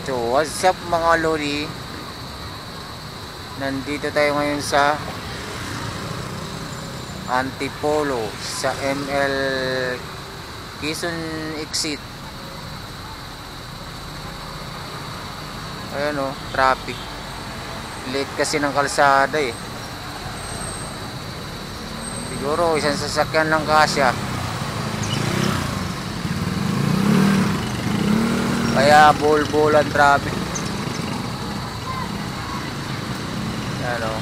So what's up mga lodi, nandito tayo ngayon sa Antipolo sa ML Quezon exit. Ayan o, traffic, late kasi ng kalsada eh. Siguro isang sasakyan lang kasya, kaya bol-bol ang traffic. Ano,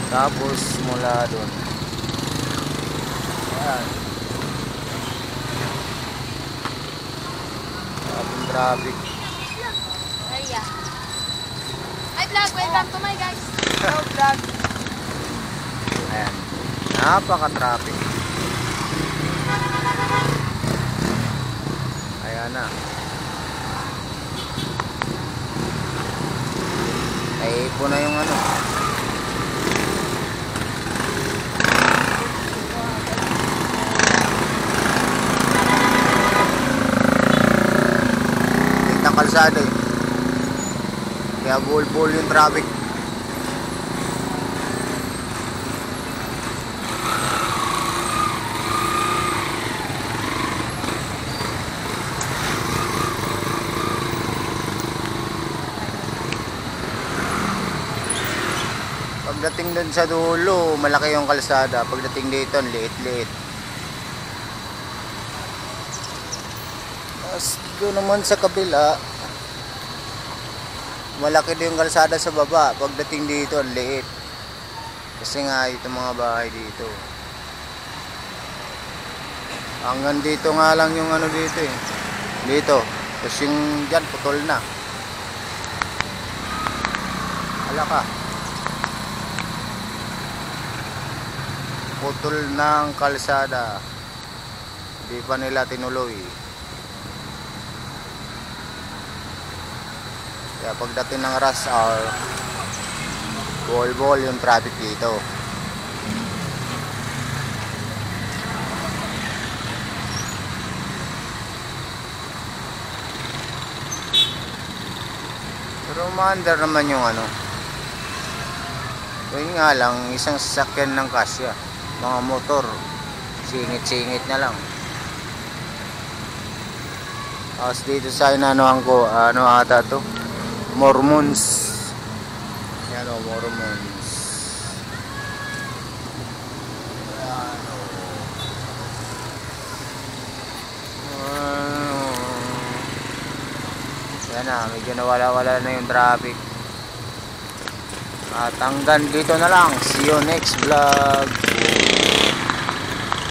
tapos mula doon, ayan, traffic. Hi vlog, welcome to my guys. Hello vlog. Ayan, napaka-traffic. Ayan na. Naipo na yung ano. Late ng kalsada eh. Kaya bol-bol yung traffic. Pagdating dun sa dulo, malaki yung kalsada. Pagdating dito, liit-liit. Tapos doon naman sa kabila, malaki din yung kalsada sa baba. Pagdating dito, liit. Kasi nga, itong mga bahay dito. Hanggang dito nga lang yung ano dito eh. Dito. Tapos yung dyan, putol na. Hala ka. Putol ng kalsada, hindi pa nila tinuloy. Kaya pagdating ng rush hour, bol-bol yung traffic dito. Pero maandar naman yung ano. Yun nga lang, isang sasakyan ng kasya. Mga motor, singit-singit na lang. Tapos dito sa inanuhan ko, ano ata to? Mormons. Yan o, Mormons. Yan na, medyo nawala-wala na yung traffic. At hanggang dito na lang. See you next vlog.